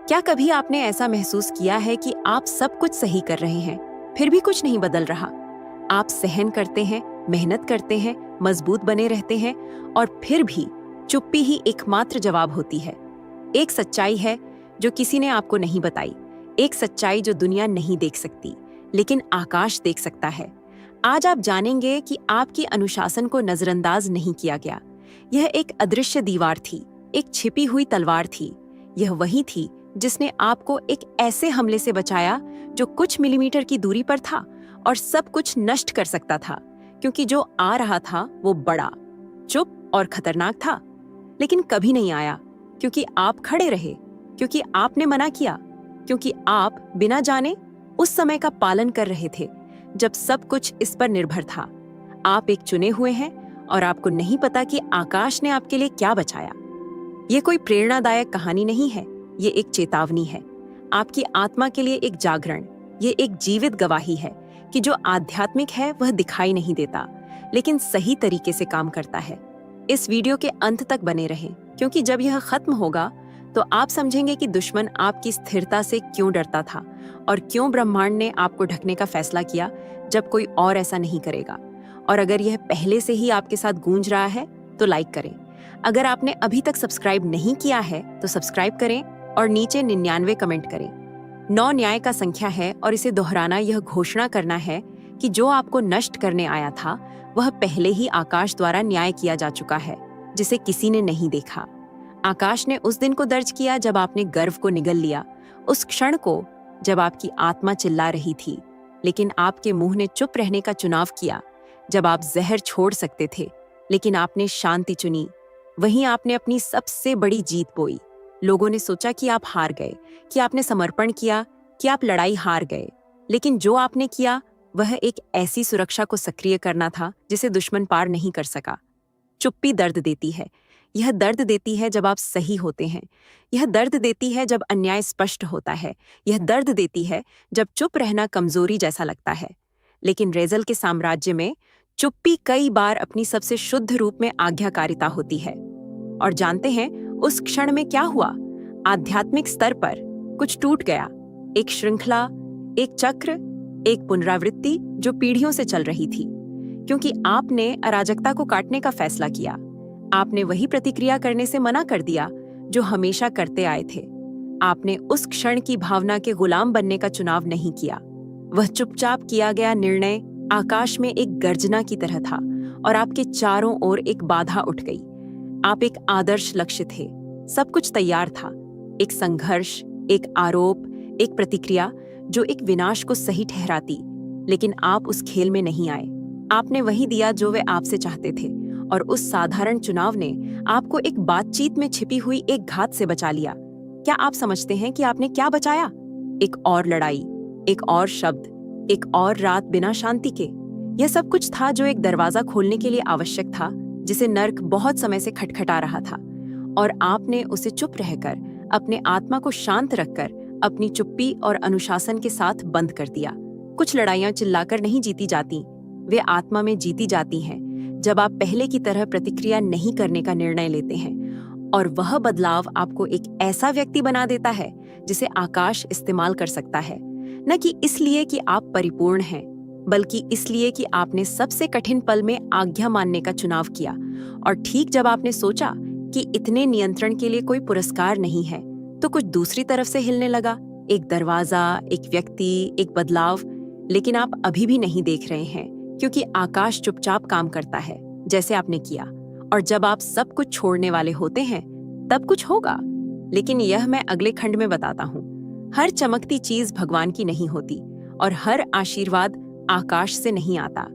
क्या कभी आपने ऐसा महसूस किया है कि आप सब कुछ सही कर रहे हैं, फिर भी कुछ नहीं बदल रहा? आप सहन करते हैं, मेहनत करते हैं, मजबूत बने रहते हैं और फिर भी चुप्पी ही एकमात्र जवाब होती है। एक सच्चाई है जो किसी ने आपको नहीं बताई, एक सच्चाई जो दुनिया नहीं देख सकती, लेकिन आकाश देख सकता है। आज आप जानेंगे कि आपकी अनुशासन को नजरअंदाज नहीं किया गया। यह एक अदृश्य दीवार थी, एक छिपी हुई तलवार थी। यह वही थी जिसने आपको एक ऐसे हमले से बचाया जो कुछ मिलीमीटर की दूरी पर था और सब कुछ नष्ट कर सकता था, क्योंकि जो आ रहा था वो बड़ा, चुप और खतरनाक था। लेकिन कभी नहीं आया, क्योंकि आप खड़े रहे, क्योंकि आपने मना किया, क्योंकि आप बिना जाने उस समय का पालन कर रहे थे जब सब कुछ इस पर निर्भर था। आप एक चुने हुए हैं और आपको नहीं पता कि आकाश ने आपके लिए क्या बचाया। ये कोई प्रेरणादायक कहानी नहीं है, ये एक चेतावनी है, आपकी आत्मा के लिए एक जागरण। ये एक जीवित गवाही है कि जो आध्यात्मिक है वह दिखाई नहीं देता, लेकिन सही तरीके से काम करता है। इस वीडियो के अंत तक बने रहें, क्योंकि जब यह खत्म होगा तो आप समझेंगे कि दुश्मन आपकी स्थिरता से क्यों डरता था और क्यों ब्रह्मांड ने आपको ढकने का फैसला किया जब कोई और ऐसा नहीं करेगा। और अगर यह पहले से ही आपके साथ गूंज रहा है तो लाइक करें। अगर आपने अभी तक सब्सक्राइब नहीं किया है तो सब्सक्राइब करें और नीचे 99 कमेंट करें। 9 न्याय का संख्या है और इसे दोहराना यह घोषणा करना है कि जो आपको नष्ट करने आया था वह पहले ही आकाश द्वारा न्याय किया जा चुका है, जिसे किसी ने नहीं देखा। आकाश ने उस दिन को दर्ज किया जब आपने गर्व को निगल लिया, उस क्षण को जब आपकी आत्मा चिल्ला रही थी, लेकिन आपके मुंह ने चुप रहने का चुनाव किया, जब आप जहर छोड़ सकते थे लेकिन आपने शांति चुनी। वहीं आपने अपनी सबसे बड़ी जीत बोई। लोगों ने सोचा कि आप हार गए, कि आपने समर्पण किया, कि आप लड़ाई हार गए, लेकिन जो आपने किया वह एक ऐसी सुरक्षा को सक्रिय करना था जिसे दुश्मन पार नहीं कर सका। चुप्पी दर्द देती है। यह दर्द देती है जब आप सही होते हैं। यह दर्द देती है जब अन्याय स्पष्ट होता है। यह दर्द देती है जब चुप रहना कमजोरी जैसा लगता है। लेकिन रेजल के साम्राज्य में चुप्पी कई बार अपनी सबसे शुद्ध रूप में आज्ञाकारिता होती है। और जानते हैं उस क्षण में क्या हुआ? आध्यात्मिक स्तर पर कुछ टूट गया। एक श्रृंखला, एक चक्र, एक पुनरावृत्ति जो पीढ़ियों से चल रही थी, क्योंकि आपने अराजकता को काटने का फैसला किया। आपने वही प्रतिक्रिया करने से मना कर दिया जो हमेशा करते आए थे। आपने उस क्षण की भावना के गुलाम बनने का चुनाव नहीं किया। वह चुपचाप किया गया निर्णय आकाश में एक गर्जना की तरह था और आपके चारों ओर एक बाधा उठ गई। आप एक आदर्श लक्ष्य थे, सब कुछ तैयार था, एक संघर्ष, एक आरोप, एक प्रतिक्रिया जो एक विनाश को सही ठहराती, लेकिन आप उस खेल में नहीं आए। आपने वही दिया जो वे आपसे चाहते थे, और उस साधारण चुनाव ने आपको एक बातचीत में छिपी हुई एक घात से बचा लिया। क्या आप समझते हैं कि आपने क्या बचाया? एक और लड़ाई, एक और शब्द, एक और रात बिना शांति के। यह सब कुछ था जो एक दरवाजा खोलने के लिए आवश्यक था, जिसे नर्क बहुत समय से खटखटा रहा था, और आपने उसे चुप रहकर, अपने आत्मा को शांत रखकर, अपनी चुप्पी और अनुशासन के साथ बंद कर दिया। कुछ लड़ाइयां चिल्लाकर नहीं जीती जाती, वे आत्मा में जीती जाती हैं जब आप पहले की तरह प्रतिक्रिया नहीं करने का निर्णय लेते हैं, और वह बदलाव आपको एक ऐसा व्यक्ति बना देता है जिसे आकाश इस्तेमाल कर सकता है, न कि इसलिए कि आप परिपूर्ण हैं, बल्कि इसलिए कि आपने सबसे कठिन पल में आज्ञा मानने का चुनाव किया। और ठीक जब आपने सोचा कि इतने नियंत्रण के लिए कोई पुरस्कार नहीं है, तो कुछ दूसरी तरफ से हिलने लगा, एक दरवाजा, एक व्यक्ति, एक बदलाव। लेकिन आप अभी भी नहीं देख रहे हैं, क्योंकि आकाश चुपचाप काम करता है जैसे आपने किया। और जब आप सब कुछ छोड़ने वाले होते हैं तब कुछ होगा, लेकिन यह मैं अगले खंड में बताता हूँ। हर चमकती चीज भगवान की नहीं होती, और हर आशीर्वाद आकाश से नहीं आता।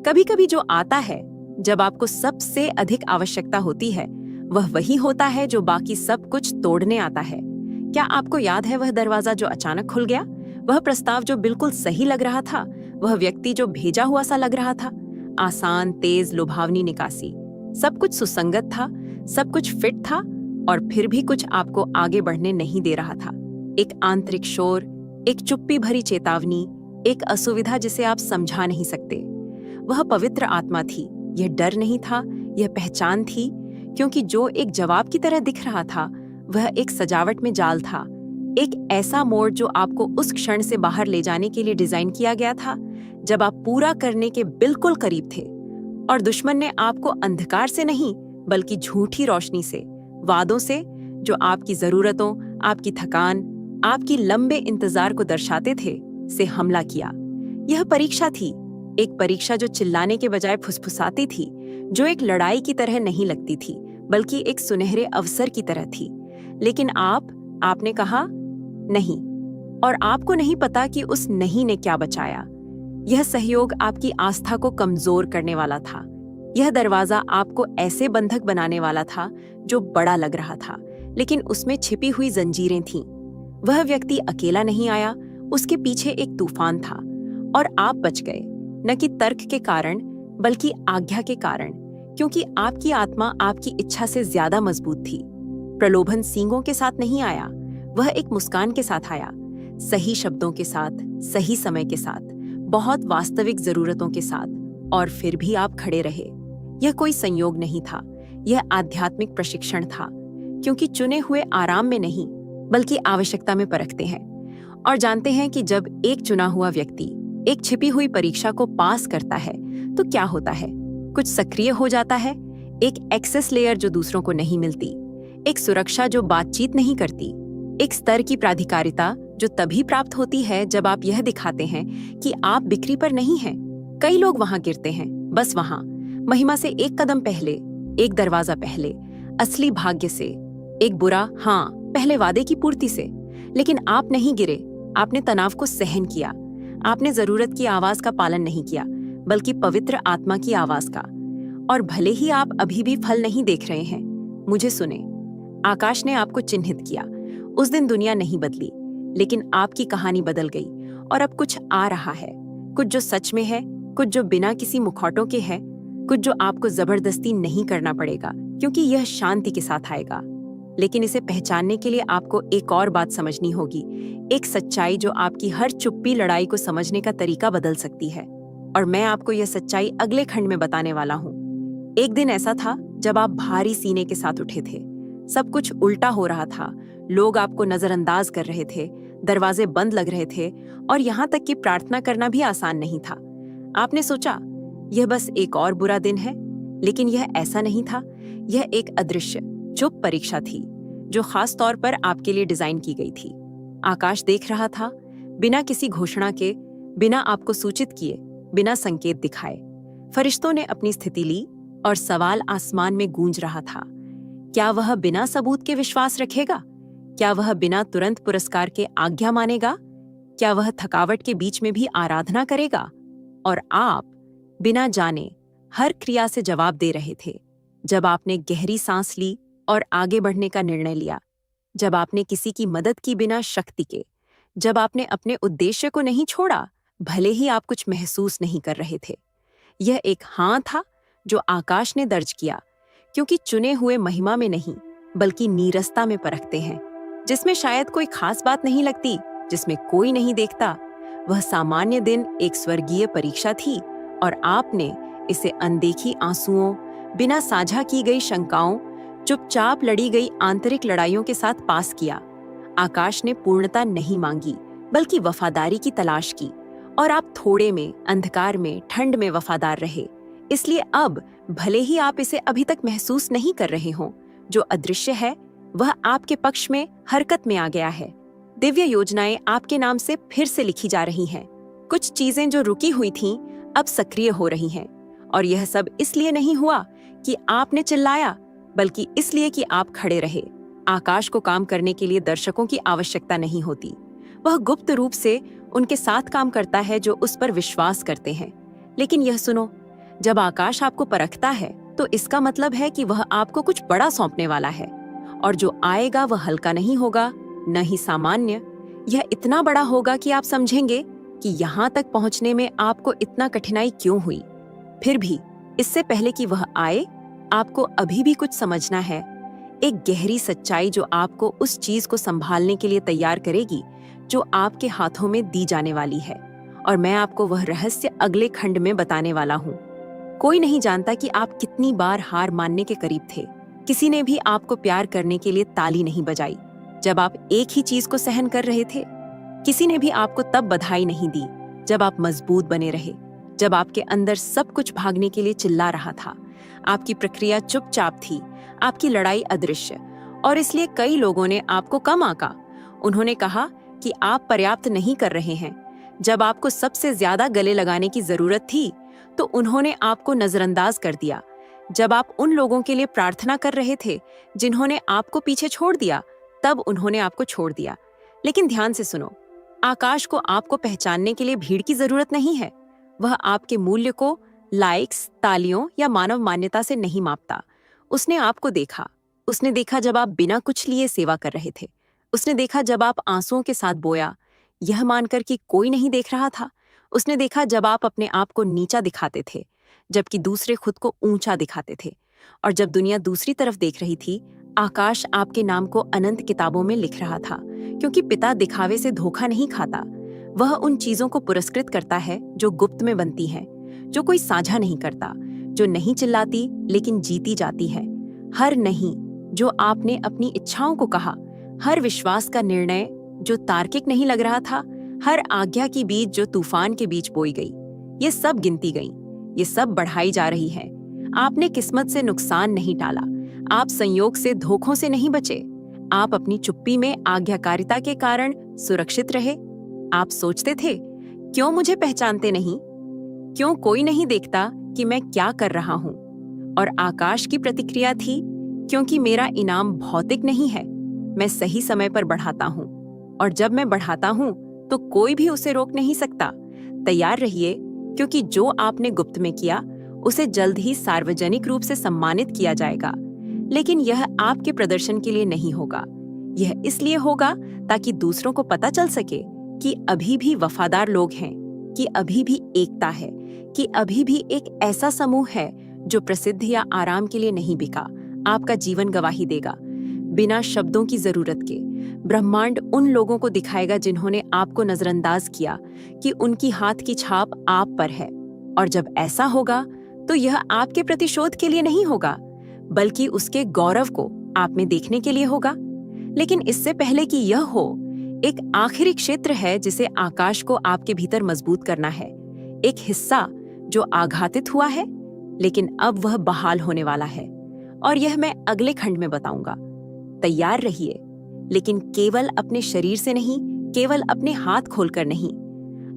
कभी कभी जो आता है जब आपको सबसे अधिक आवश्यकता होती है, वह वही होता है जो बाकी सब कुछ तोड़ने आता है। क्या आपको याद है वह दरवाजा जो अचानक खुल गया? वह प्रस्ताव जो बिल्कुल सही लग रहा था, वह व्यक्ति जो भेजा हुआ सा लग रहा था। आसान, तेज, लुभावनी निकासी, सब कुछ सुसंगत था, सब कुछ फिट था, और फिर भी कुछ आपको आगे बढ़ने नहीं दे रहा था। एक आंतरिक शोर, एक चुप्पी भरी चेतावनी, एक असुविधा जिसे आप समझा नहीं सकते। वह पवित्र आत्मा थी। यह डर नहीं था, यह पहचान थी, क्योंकि जो एक जवाब की तरह दिख रहा था वह एक सजावट में जाल था, एक ऐसा मोड़ जो आपको उस क्षण से बाहर ले जाने के लिए डिजाइन किया गया था, जब आप पूरा करने के बिल्कुल करीब थे और दुश्मन ने आपको अंधकार से नहीं बल्कि झूठी रोशनी से, वादों से जो आपकी जरूरतों, आपकी थकान, आपकी लंबे इंतजार को दर्शाते थे, से हमला किया। यह परीक्षा थी, एक परीक्षा जो चिल्लाने के बजाय फुसफुसाती थी, जो एक लड़ाई की तरह नहीं लगती थी बल्कि एक सुनहरे अवसर की तरह थी। लेकिन आपने कहा नहीं, और आपको नहीं पता कि उस नहीं ने क्या बचाया। यह सहयोग आपकी आस्था को कमजोर करने वाला था। यह दरवाजा आपको ऐसे बंधक बनाने वाला था जो बड़ा लग रहा था, लेकिन उसमें छिपी हुई जंजीरें थीं। वह व्यक्ति अकेला नहीं आया, उसके पीछे एक तूफान था, और आप बच गए, न कि तर्क के कारण बल्कि आज्ञा के कारण, क्योंकि आपकी आत्मा आपकी इच्छा से ज्यादा मजबूत थी। प्रलोभन सींगों के साथ नहीं आया, वह एक मुस्कान के साथ आया, सही शब्दों के साथ, सही समय के साथ, बहुत वास्तविक जरूरतों के साथ, और फिर भी आप खड़े रहे। यह कोई संयोग नहीं था, यह आध्यात्मिक प्रशिक्षण था, क्योंकि चुने हुए आराम में नहीं बल्कि आवश्यकता में परखते हैं और जानते हैं कि जब एक चुना हुआ व्यक्ति एक छिपी हुई परीक्षा को पास करता है तो क्या होता है। कुछ सक्रिय हो जाता है, एक एक्सेस लेयर जो दूसरों को नहीं मिलती, एक सुरक्षा जो बातचीत नहीं करती, एक स्तर की प्राधिकारिता जो तभी प्राप्त होती है जब आप यह दिखाते हैं कि आप बिक्री पर नहीं हैं। कई लोग वहां गिरते हैं, बस वहां, महिमा से एक कदम पहले, एक दरवाजा पहले, असली भाग्य से, एक बुरा हाँ पहले वादे की पूर्ति से। लेकिन आप नहीं गिरे, आपने तनाव को सहन किया, आपने जरूरत की आवाज का पालन नहीं किया बल्कि पवित्र आत्मा की आवाज का। और भले ही आप अभी भी फल नहीं देख रहे हैं, मुझे सुने, आकाश ने आपको चिन्हित किया। उस दिन दुनिया नहीं बदली, लेकिन आपकी कहानी बदल गई, और अब कुछ आ रहा है, कुछ जो सच में है, कुछ जो बिना किसी मुखौटों के है, कुछ जो आपको जबरदस्ती नहीं करना पड़ेगा, क्योंकि यह शांति के साथ आएगा। लेकिन इसे पहचानने के लिए आपको एक और बात समझनी होगी, एक सच्चाई जो आपकी हर चुप्पी लड़ाई को समझने का तरीका बदल सकती है। और मैं आपको यह सच्चाई अगले खंड में बताने वाला हूँ। एक दिन ऐसा था जब आप भारी सीने के साथ उठे थे, सब कुछ उल्टा हो रहा था, लोग आपको नजरअंदाज कर रहे थे, दरवाजे बंद लग रहे थे, और यहाँ तक कि प्रार्थना करना भी आसान नहीं था। आपने सोचा यह बस एक और बुरा दिन है, लेकिन यह ऐसा नहीं था। यह एक अदृश्य चुप परीक्षा थी जो खास तौर पर आपके लिए डिजाइन की गई थी। आकाश देख रहा था, बिना किसी घोषणा के, बिना आपको सूचित किए, बिना संकेत दिखाए। फरिश्तों ने अपनी स्थिति ली और सवाल आसमान में गूंज रहा था। क्या वह बिना सबूत के विश्वास रखेगा? क्या वह बिना तुरंत पुरस्कार के आज्ञा मानेगा? क्या वह थकावट के बीच में भी आराधना करेगा? और आप बिना जाने हर क्रिया से जवाब दे रहे थे। जब आपने गहरी सांस ली और आगे बढ़ने का निर्णय लिया, जब आपने किसी की मदद की बिना शक्ति के, जब आपने अपने उद्देश्य को नहीं छोड़ा भले ही आप कुछ महसूस नहीं कर रहे थे। यह एक हाँ था जो आकाश ने दर्ज किया, क्योंकि चुने हुए महिमा में नहीं बल्कि नीरसता में परखते हैं, जिसमें शायद कोई खास बात नहीं लगती, जिसमें कोई नहीं देखता। वह सामान्य दिन एक स्वर्गीय परीक्षा थी, और आपने इसे अनदेखी आंसुओं, बिना साझा की गई शंकाओं, चुपचाप लड़ी गई आंतरिक लड़ाइयों के साथ पास किया। आकाश ने पूर्णता नहीं मांगी बल्कि वफादारी की तलाश की, और आप थोड़े में, अंधकार में, ठंड में वफादार रहे। इसलिए अब भले ही आप इसे अभी तक महसूस नहीं कर रहे हों, जो अदृश्य है वह आपके पक्ष में हरकत में आ गया है। दिव्य योजनाएं आपके नाम से फिर से लिखी जा रही हैं। कुछ चीजें जो रुकी हुई थीं अब सक्रिय हो रही हैं, और यह सब इसलिए नहीं हुआ कि आपने चिल्लाया, बल्कि इसलिए कि आप खड़े रहे। आकाश को काम करने के लिए दर्शकों की आवश्यकता नहीं होती, वह गुप्त रूप से उनके साथ काम करता है जो उस पर विश्वास करते हैं। लेकिन यह सुनो, जब आकाश आपको परखता है तो इसका मतलब है कि वह आपको कुछ बड़ा सौंपने वाला है, और जो आएगा वह हल्का नहीं होगा, न ही सामान्य। यह इतना बड़ा होगा कि आप समझेंगे कि यहाँ तक पहुँचने में आपको इतना कठिनाई क्यों हुई। फिर भी इससे पहले कि वह आए, आपको अभी भी कुछ समझना है, एक गहरी सच्चाई जो आपको उस चीज को संभालने के लिए तैयार करेगी जो आपके हाथों में दी जाने वाली है। और मैं आपको वह रहस्य अगले खंड में बताने वाला हूँ। कोई नहीं जानता कि आप कितनी बार हार मानने के करीब थे। किसी ने भी आपको प्यार करने के लिए ताली नहीं बजाई जब आप एक ही चीज को सहन कर रहे थे। किसी ने भी आपको तब बधाई नहीं दी जब आप मजबूत बने रहे, जब आपके अंदर सब कुछ भागने के लिए चिल्ला रहा था। आपकी प्रक्रिया चुपचाप थी, आपकी लड़ाई अदृश्य, और इसलिए कई लोगों ने आपको कम आंका। उन्होंने कहा कि आप पर्याप्त नहीं कर रहे हैं। जब आपको सबसे ज्यादा गले लगाने की जरूरत थी तो उन्होंने आपको नजरअंदाज कर दिया। जब आप उन लोगों के लिए प्रार्थना कर रहे थे जिन्होंने आपको पीछे छोड़ दिया, तब उन्होंने आपको छोड़ दिया। लेकिन ध्यान से सुनो, आकाश को आपको पहचानने के लिए भीड़ की जरूरत नहीं है। वह आपके मूल्य को लाइक्स, तालियों या मानव मान्यता से नहीं मापता। उसने आपको देखा। उसने देखा जब आप बिना कुछ लिए सेवा कर रहे थे। उसने देखा जब आप आंसुओं के साथ बोया, यह मानकर कि कोई नहीं देख रहा था। उसने देखा जब आप अपने आप को नीचा दिखाते थे, जबकि दूसरे खुद को ऊंचा दिखाते थे। और जब दुनिया दूसरी तरफ देख रही थी, आकाश आपके नाम को अनंत किताबों में लिख रहा था, क्योंकि पिता दिखावे से धोखा नहीं खाता। वह उन चीजों को पुरस्कृत करता है जो गुप्त में बनती हैं, जो कोई साझा नहीं करता, जो नहीं चिल्लाती लेकिन जीती जाती है। हर नहीं जो आपने अपनी इच्छाओं को कहा, हर विश्वास का निर्णय जो तार्किक नहीं लग रहा था, हर आज्ञा की बीज जो तूफान के बीच बोई गई, ये सब गिनती गई, ये सब बढ़ाई जा रही है। आपने किस्मत से नुकसान नहीं टाला, आप संयोग से धोखों से नहीं बचे। आप अपनी चुप्पी में आज्ञाकारिता के कारण सुरक्षित रहे। आप सोचते थे, क्यों मुझे पहचानते नहीं? क्यों कोई नहीं देखता कि मैं क्या कर रहा हूं? और आकाश की प्रतिक्रिया थी, क्योंकि मेरा इनाम भौतिक नहीं है, मैं सही समय पर बढ़ाता हूं, और जब मैं बढ़ाता हूं तो कोई भी उसे रोक नहीं सकता। तैयार रहिए, क्योंकि जो आपने गुप्त में किया उसे जल्द ही सार्वजनिक रूप से सम्मानित किया जाएगा। लेकिन यह आपके प्रदर्शन के लिए नहीं होगा, यह इसलिए होगा ताकि दूसरों को पता चल सके कि अभी भी वफादार लोग हैं, कि अभी भी एकता है, कि अभी भी एक ऐसा समूह है जो प्रसिद्ध या आराम के लिए नहीं बिका, आपका जीवन गवाही देगा बिना शब्दों की जरूरत के। ब्रह्मांड उन लोगों को दिखाएगा जिन्होंने आपको नजरअंदाज किया कि उनकी हाथ की छाप आप पर है। और जब ऐसा होगा तो यह आपके प्रतिशोध के लिए नहीं होगा, बल्कि उसके गौरव को आप में देखने के लिए होगा। लेकिन इससे पहले कि यह हो, एक आखिरी क्षेत्र है जिसे आकाश को आपके भीतर मजबूत करना है। एक हिस्सा जो आघातित हुआ है, लेकिन अब वह बहाल होने वाला है, और यह मैं अगले खंड में बताऊंगा। तैयार रहिए, लेकिन केवल अपने शरीर से नहीं, केवल अपने हाथ खोलकर नहीं,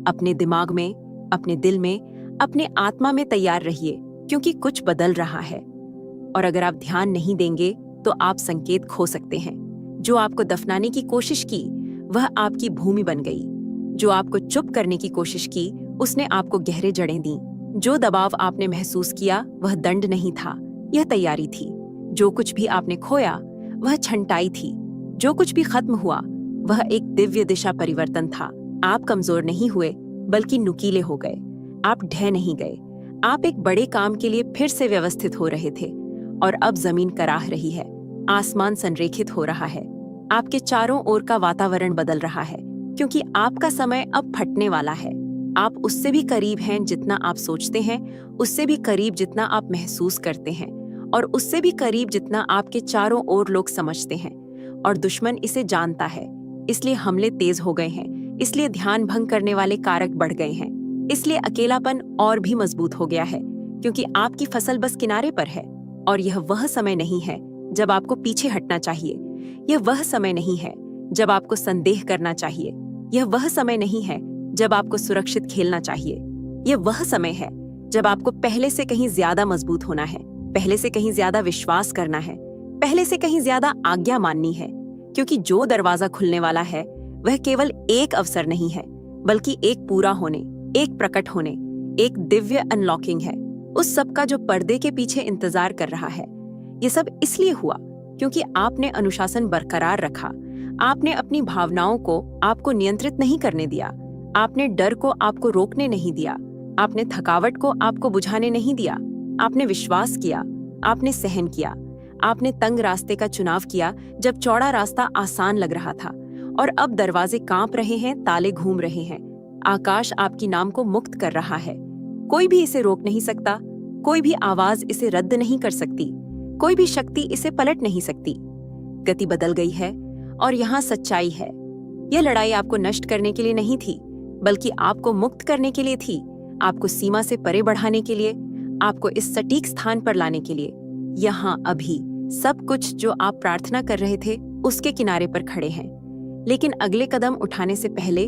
अपने दिमाग में, अपने दिल में, अपने आत्मा में तैयार रहिए, क्योंकि कुछ बदल रहा है। और अगर आप ध्यान नहीं देंगे तो आप संकेत खो सकते हैं। जो आपको दफनाने की कोशिश की वह आपकी भूमि बन गई। जो आपको चुप करने की कोशिश की उसने आपको गहरे जड़ें दी। जो दबाव आपने महसूस किया वह दंड नहीं था, यह तैयारी थी। जो कुछ भी आपने खोया वह छंटाई थी। जो कुछ भी खत्म हुआ वह एक दिव्य दिशा परिवर्तन था। आप कमजोर नहीं हुए, बल्कि नुकीले हो गए। आप ढह नहीं गए। आप एक बड़े काम के लिए फिर से व्यवस्थित हो रहे थे, और अब जमीन कराह रही है, आसमान संरेखित हो रहा है, आपके चारों ओर का वातावरण बदल रहा है, क्योंकि आपका समय अब फटने वाला है। आप उससे भी करीब हैं जितना आप सोचते हैं, उससे भी करीब जितना आप महसूस करते हैं, और उससे भी करीब जितना आपके चारों ओर लोग समझते हैं। और दुश्मन इसे जानता है, इसलिए हमले तेज हो गए हैं, इसलिए ध्यान भंग करने वाले कारक बढ़ गए हैं, इसलिए अकेलापन और भी मजबूत हो गया है, क्योंकि आपकी फसल बस किनारे पर है। और यह वह समय नहीं है जब आपको पीछे हटना चाहिए। यह वह समय नहीं है जब आपको संदेह करना चाहिए। यह वह समय नहीं है जब आपको सुरक्षित खेलना चाहिए। यह वह समय है जब आपको पहले से कहीं ज्यादा मजबूत होना है, पहले से कहीं ज्यादा विश्वास करना है, पहले से कहीं ज्यादा आज्ञा माननी है। क्योंकि जो दरवाजा खुलने वाला है वह केवल एक अवसर नहीं है, बल्कि एक पूरा होने, एक प्रकट होने, एक दिव्य अनलॉकिंग है, उस सब का जो पर्दे के पीछे इंतजार कर रहा है। ये सब इसलिए हुआ क्योंकि आपने अनुशासन बरकरार रखा। आपने अपनी भावनाओं को आपको नियंत्रित नहीं करने दिया। आपने डर को आपको रोकने नहीं दिया। आपने थकावट को आपको बुझाने नहीं दिया। आपने विश्वास किया, आपने सहन किया, आपने तंग रास्ते का चुनाव किया जब चौड़ा रास्ता आसान लग रहा था। और अब दरवाजे कांप रहे हैं, ताले घूम रहे हैं। आकाश आपकी नाम को मुक्त कर रहा है। कोई भी इसे रोक नहीं सकता, कोई भी आवाज इसे रद्द नहीं कर सकती, कोई भी शक्ति इसे पलट नहीं सकती। गति बदल गई है, और यहाँ सच्चाई है। यह लड़ाई आपको नष्ट करने के लिए नहीं थी, बल्कि आपको मुक्त करने के लिए थी, आपको सीमा से परे बढ़ाने के लिए, आपको इस सटीक स्थान पर लाने के लिए। यहाँ अभी सब कुछ जो आप प्रार्थना कर रहे थे उसके किनारे पर खड़े हैं। लेकिन अगले कदम उठाने से पहले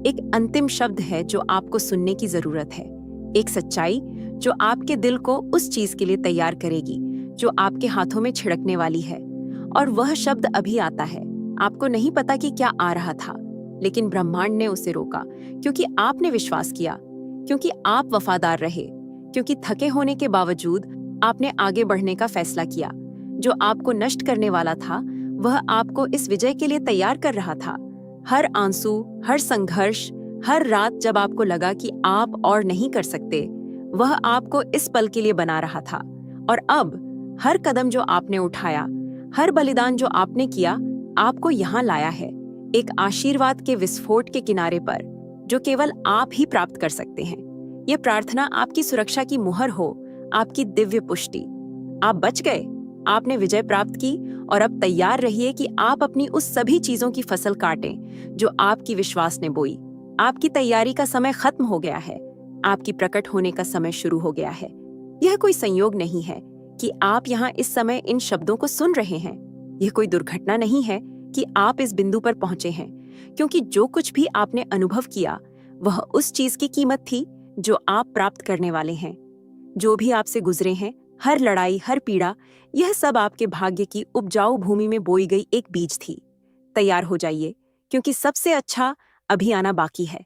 एक अंतिम शब्द है जो आपको सुनने की जरूरत है। एक सच्चाई जो आपके दिल को उस चीज के लिए तैयार करेगी जो आपके हाथों में छिड़कने वाली है। और वह शब्द अभी आता है। आपको नहीं पता कि क्या आ रहा था, लेकिन ब्रह्मांड ने उसे रोका, क्योंकि आपने विश्वास किया, क्योंकि आप वफादार रहे, क्योंकि थके होने के बावजूद आपने आगे बढ़ने का फैसला किया। जो आपको नष्ट करने वाला था वह आपको इस विजय के लिए तैयार कर रहा था। हर आंसू, हर संघर्ष, हर रात जब आपको लगा कि आप और नहीं कर सकते, वह आपको इस पल के लिए बना रहा था। और अब हर कदम जो आपने उठाया, हर बलिदान जो आपने किया, आपको यहाँ लाया है, एक आशीर्वाद के विस्फोट के किनारे पर, जो केवल आप ही प्राप्त कर सकते हैं। ये प्रार्थना आपकी सुरक्षा की मुहर हो, आपकी दिव्य पुष्टि। आप बच गए, आपने विजय प्राप्त की, और अब तैयार रहिए कि आप अपनी उस सभी चीजों की फसल काटें जो आपकी विश्वास ने बोई। आपकी तैयारी का समय खत्म हो गया है, आपकी प्रकट होने का समय शुरू हो गया है। यह कोई संयोग नहीं है कि आप यहाँ इस समय इन शब्दों को सुन रहे हैं। यह कोई दुर्घटना नहीं है कि आप इस बिंदु पर पहुंचे हैं, क्योंकि जो कुछ भी आपने अनुभव किया वह उस चीज की कीमत थी जो आप प्राप्त करने वाले हैं। जो भी आपसे गुजरे हैं, हर लड़ाई, हर पीड़ा, यह सब आपके भाग्य की उपजाऊ भूमि में बोई गई एक बीज थी। तैयार हो जाइए, क्योंकि सबसे अच्छा अभी आना बाकी है।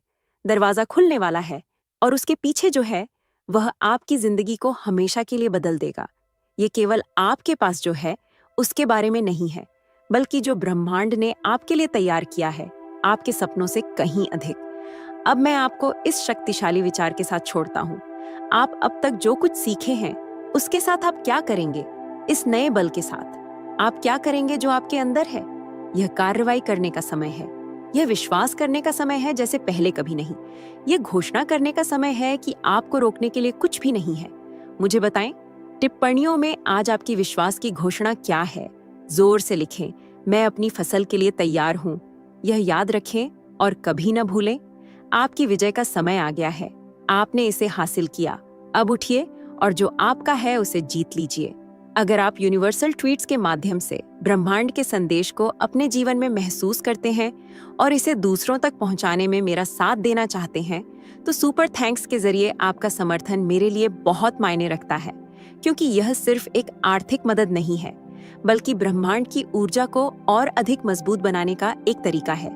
दरवाजा खुलने वाला है, और उसके पीछे जो है वह आपकी जिंदगी को हमेशा के लिए बदल देगा। ये केवल आपके पास जो है उसके बारे में नहीं है, बल्कि जो ब्रह्मांड ने आपके लिए तैयार किया है, आपके सपनों से कहीं अधिक। अब मैं आपको इस शक्तिशाली विचार के साथ छोड़ता हूँ। आप अब तक जो कुछ सीखे हैं उसके साथ आप क्या करेंगे? इस नए बल के साथ आप क्या करेंगे जो आपके अंदर है? यह कार्रवाई करने का समय है। यह विश्वास करने का समय है जैसे पहले कभी नहीं। यह घोषणा करने का समय है कि आपको रोकने के लिए कुछ भी नहीं है। मुझे बताएं, टिप्पणियों में आज आपकी विश्वास की घोषणा क्या है? जोर से लिखें, मैं अपनी फसल के लिए तैयार हूँ। यह याद रखें और कभी न भूलें, आपकी विजय का समय आ गया है। आपने इसे हासिल किया। अब उठिए और जो आपका है उसे जीत लीजिए। अगर आप यूनिवर्सल ट्वीट्स के माध्यम से ब्रह्मांड के संदेश को अपने जीवन में महसूस करते हैं और इसे दूसरों तक पहुंचाने में मेरा साथ देना चाहते हैं, तो सुपर थैंक्स के जरिए आपका समर्थन मेरे लिए बहुत मायने रखता है, क्योंकि यह सिर्फ एक आर्थिक मदद नहीं है, बल्कि ब्रह्मांड की ऊर्जा को और अधिक मजबूत बनाने का एक तरीका है।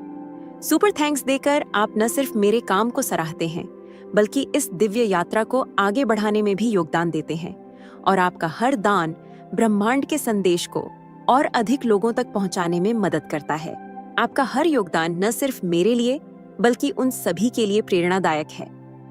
सुपर थैंक्स देकर आप न सिर्फ मेरे काम को सराहते हैं, बल्कि इस दिव्य यात्रा को आगे बढ़ाने में भी योगदान देते हैं। और आपका हर दान ब्रह्मांड के संदेश को और अधिक लोगों तक पहुंचाने में मदद करता है। आपका हर योगदान न सिर्फ मेरे लिए, बल्कि उन सभी के लिए प्रेरणादायक है